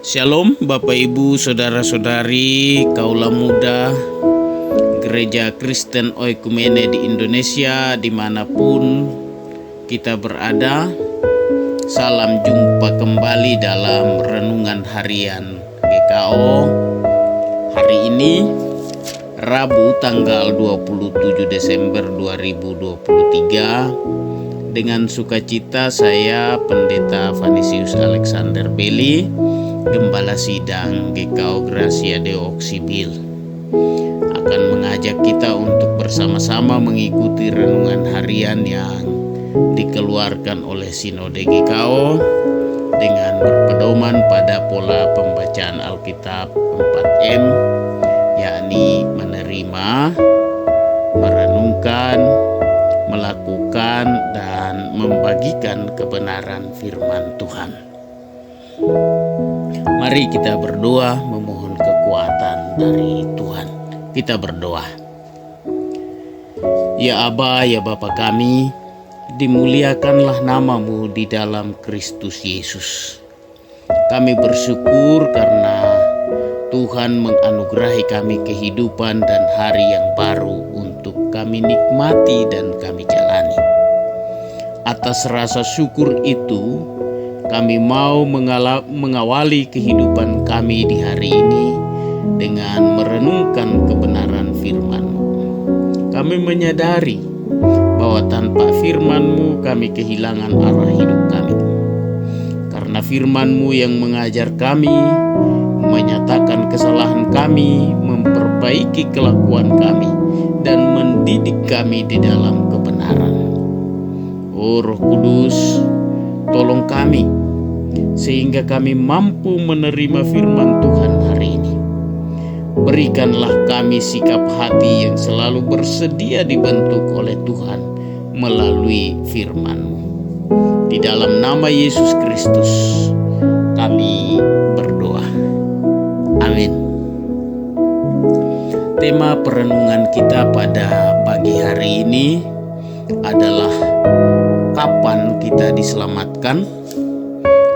Shalom Bapak Ibu Saudara-saudari Kaula Muda Gereja Kristen Oikumene di Indonesia dimanapun kita berada. Salam jumpa kembali dalam Renungan Harian GKO. Hari ini Rabu tanggal 27 Desember 2023. Dengan sukacita saya Pendeta Vanisius Alexander Beli, Gembala Sidang GKO Gracia Deo Oksibil, akan mengajak kita untuk bersama-sama mengikuti renungan harian yang dikeluarkan oleh Sinode GKO dengan berpedoman pada pola pembacaan Alkitab 4M, yakni menerima, merenungkan, melakukan, dan membagikan kebenaran firman Tuhan. Mari kita berdoa memohon kekuatan dari Tuhan. Kita berdoa. Ya Aba, ya Bapa kami, dimuliakanlah namamu di dalam Kristus Yesus. Kami bersyukur karena Tuhan menganugerahi kami kehidupan dan hari yang baru untuk kami nikmati dan kami jalani. Atas rasa syukur itu, kami mau mengawali kehidupan kami di hari ini dengan merenungkan kebenaran firman-Mu. Kami menyadari bahwa tanpa firman-Mu kami kehilangan arah hidup kami. Karena firman-Mu yang mengajar kami, menyatakan kesalahan kami, memperbaiki kelakuan kami, dan mendidik kami di dalam kebenaran. Oh Roh Kudus, tolong kami sehingga kami mampu menerima firman Tuhan hari ini. Berikanlah kami sikap hati yang selalu bersedia dibentuk oleh Tuhan melalui firman-Mu. Di dalam nama Yesus Kristus kami berdoa. Amin. Tema perenungan kita pada pagi hari ini adalah kapan kita diselamatkan.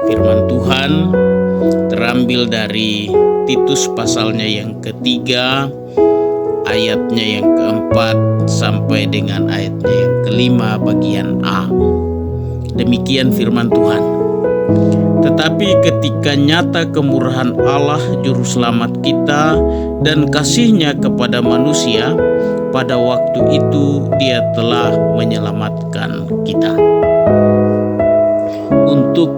Firman Tuhan terambil dari Titus pasalnya yang ketiga, ayatnya yang keempat sampai dengan ayatnya yang kelima bagian A. Demikian firman Tuhan. Tetapi ketika nyata kemurahan Allah Juru Selamat kita dan kasih-Nya kepada manusia, pada waktu itu Dia telah menyelamatkan kita. Untuk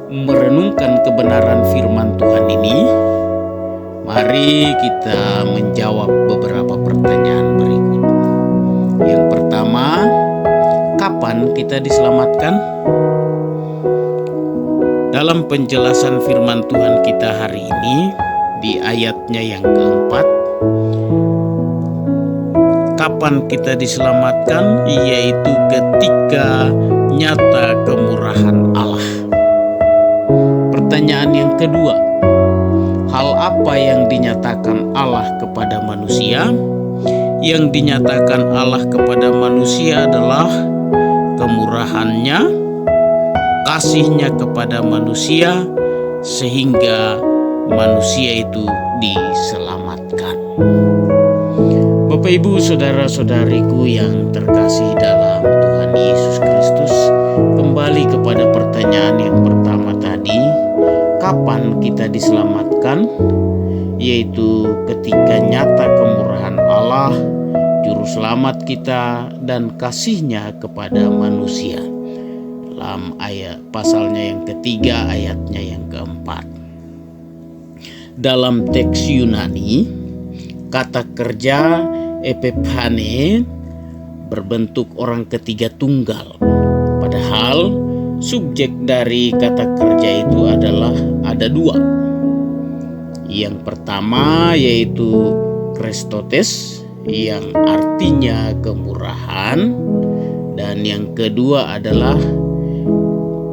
merenungkan kebenaran firman Tuhan ini, mari kita menjawab beberapa pertanyaan berikut. Yang pertama, kapan kita diselamatkan? Dalam penjelasan firman Tuhan kita hari ini, di ayatnya yang keempat, kapan kita diselamatkan, yaitu ketika nyata kemurahan Allah. Pertanyaan yang kedua, hal apa yang dinyatakan Allah kepada manusia? Yang dinyatakan Allah kepada manusia adalah kemurahan-Nya, kasih-Nya kepada manusia, sehingga manusia itu diselamatkan. Bapak Ibu Saudara-saudariku yang terkasih dalam Tuhan Yesus Kristus, kembali kepada pertanyaan yang pertama tadi, kapan kita diselamatkan? Yaitu ketika nyata kemurahan Allah, Juru Selamat kita, dan kasih-Nya kepada manusia. Dalam ayat pasalnya yang ketiga, ayatnya yang keempat. Dalam teks Yunani, kata kerja epiphane berbentuk orang ketiga tunggal. Padahal subjek dari kata kerja itu ada dua. Yang pertama yaitu Christotes, yang artinya kemurahan, dan yang kedua adalah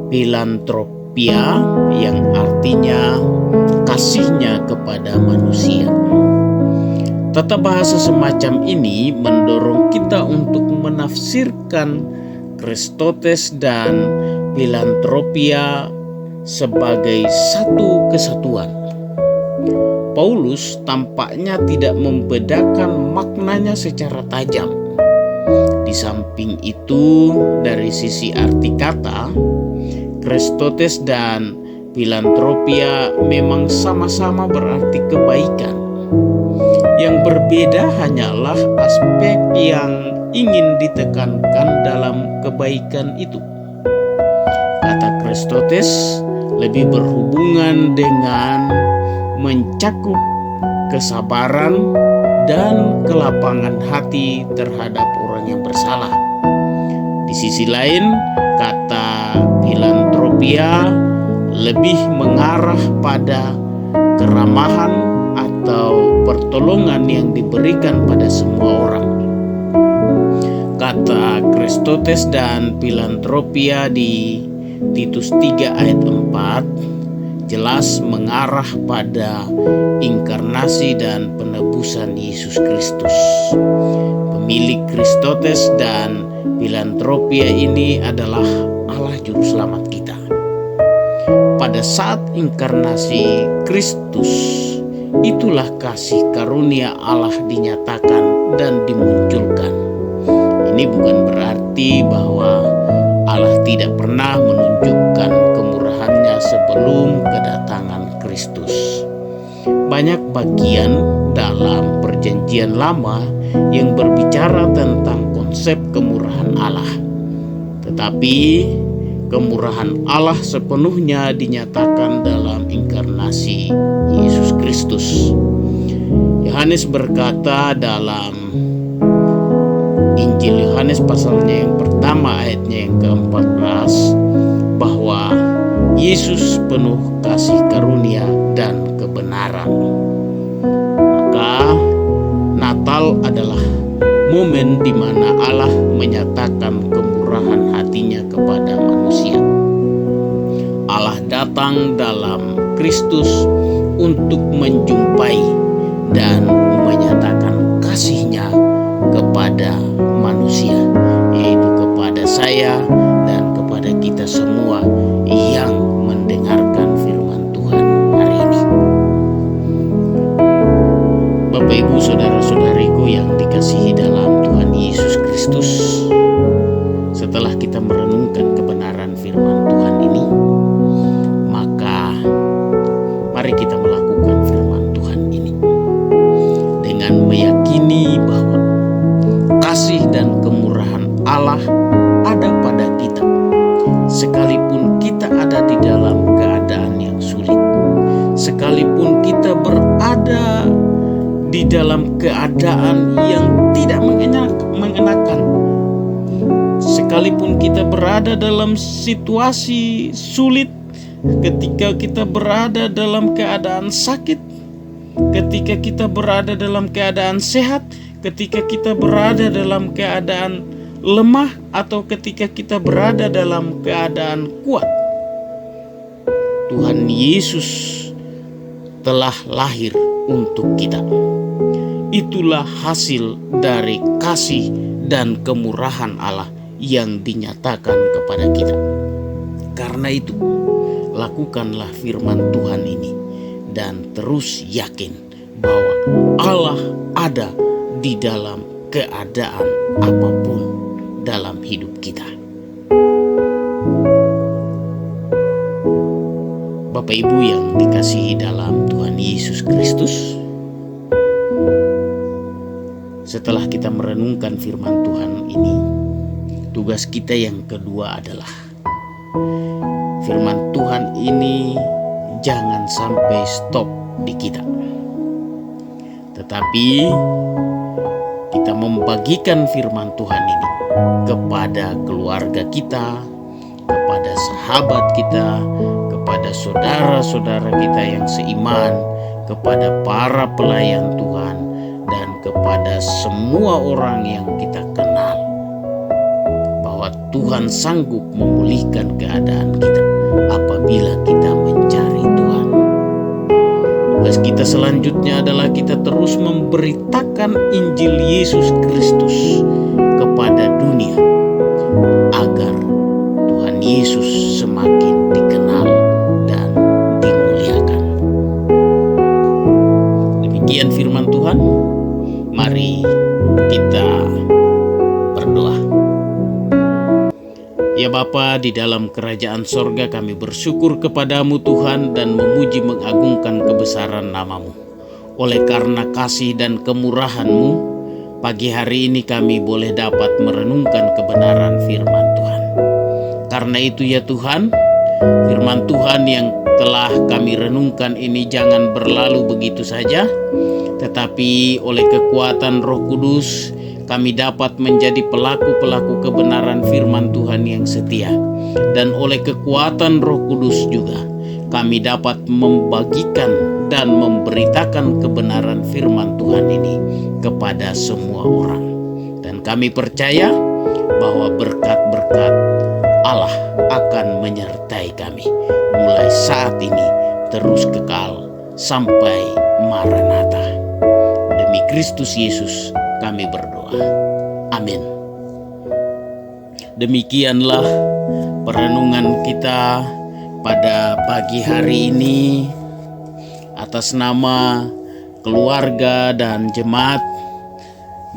Filantropia, yang artinya kasih-Nya kepada manusia. Tata bahasa semacam ini mendorong kita untuk menafsirkan Christotes dan Filantropia sebagai satu kesatuan. Paulus tampaknya tidak membedakan maknanya secara tajam. Di samping itu, dari sisi arti kata, Kristotes dan filantropia memang sama-sama berarti kebaikan. Yang berbeda hanyalah aspek yang ingin ditekankan dalam kebaikan itu. Kata Kristotes lebih berhubungan dengan mencakup kesabaran dan kelapangan hati terhadap orang yang bersalah. Di sisi lain, kata filantropia lebih mengarah pada keramahan atau pertolongan yang diberikan pada semua orang. Kata Kristotes dan filantropia di Titus 3 ayat 4 jelas mengarah pada inkarnasi dan penebusan Yesus Kristus. Pemilik Kristotes dan filantropia ini adalah Allah Juru Selamat kita. Pada saat inkarnasi Kristus, itulah kasih karunia Allah dinyatakan dan dimunculkan. Ini bukan berarti bahwa Allah tidak pernah menunjukkan kemurahannya sebelum kedatangan Kristus. Banyak bagian dalam Perjanjian Lama yang berbicara tentang konsep kemurahan Allah. Tetapi kemurahan Allah sepenuhnya dinyatakan dalam inkarnasi Yesus Kristus. Yohanes berkata dalam Injil Yohanes pasalnya yang pertama ayatnya yang ke-14 bahwa Yesus penuh kasih karunia dan kebenaran. Maka Natal adalah momen di mana Allah menyatakan kemurahan hatinya kepada manusia. Allah datang dalam Kristus untuk menjumpai dan menyatakan kasih-Nya kepada manusia, yaitu kepada saya dan kepada kita semua yang mendengarkan firman Tuhan hari ini. Bapak Ibu saudara-saudariku yang dikasihi dalam Tuhan Yesus Kristus, setelah kita merenungkan kebenaran firman Tuhan ini, maka mari kita melakukan firman Tuhan ini dengan meyakini bahwa kasih dan kemurahan Allah ada pada kita, sekalipun kita ada di dalam keadaan yang sulit, sekalipun kita berada di dalam keadaan yang tidak mengenakan, sekalipun kita berada dalam situasi sulit, ketika kita berada dalam keadaan sakit, ketika kita berada dalam keadaan sehat, ketika kita berada dalam keadaan lemah, atau ketika kita berada dalam keadaan kuat, Tuhan Yesus telah lahir untuk kita. Itulah hasil dari kasih dan kemurahan Allah yang dinyatakan kepada kita. Karena itu, lakukanlah firman Tuhan ini dan terus yakin bahwa Allah ada di dalam keadaan apapun dalam hidup kita. Bapak Ibu yang dikasihi dalam Tuhan Yesus Kristus, setelah kita merenungkan firman Tuhan ini, tugas kita yang kedua adalah firman Tuhan ini jangan sampai stop di kita, tetapi kita membagikan firman Tuhan ini kepada keluarga kita, kepada sahabat kita, kepada saudara-saudara kita yang seiman, kepada para pelayan Tuhan, dan kepada semua orang yang kita kenal, bahwa Tuhan sanggup memulihkan keadaan kita apabila kita mencari Tuhan. Tugas kita selanjutnya adalah kita terus memberitakan Injil Yesus Kristus kepada dunia agar Tuhan Yesus semakin dikenal Tuhan. Mari kita berdoa. Ya Bapa di dalam kerajaan sorga, kami bersyukur kepadamu Tuhan dan memuji mengagungkan kebesaran nama-Mu. Oleh karena kasih dan kemurahan-Mu, pagi hari ini kami boleh dapat merenungkan kebenaran firman Tuhan. Karena itu ya Tuhan, firman Tuhan yang telah kami renungkan ini jangan berlalu begitu saja, tetapi oleh kekuatan Roh Kudus kami dapat menjadi pelaku-pelaku kebenaran firman Tuhan yang setia. Dan oleh kekuatan Roh Kudus juga kami dapat membagikan dan memberitakan kebenaran firman Tuhan ini kepada semua orang. Dan kami percaya bahwa berkat-berkat Allah akan menyertai kami mulai saat ini terus kekal sampai Maranatha. Demi Kristus Yesus kami berdoa. Amin. Demikianlah perenungan kita pada pagi hari ini. Atas nama keluarga dan jemaat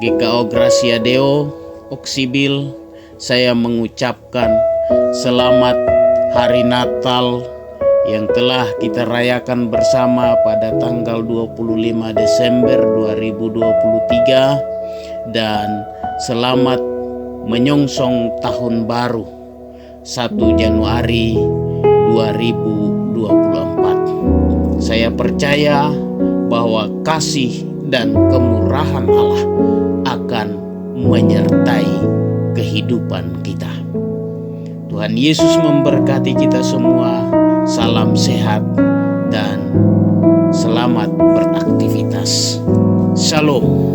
GKO Gracia Deo Oksibil, saya mengucapkan selamat Hari Natal yang telah kita rayakan bersama pada tanggal 25 Desember 2023, dan selamat menyongsong tahun baru 1 Januari 2024. Saya percaya bahwa kasih dan kemurahan Allah akan menyertai kehidupan kita. Tuhan Yesus memberkati kita semua. Salam sehat dan selamat beraktivitas. Shalom.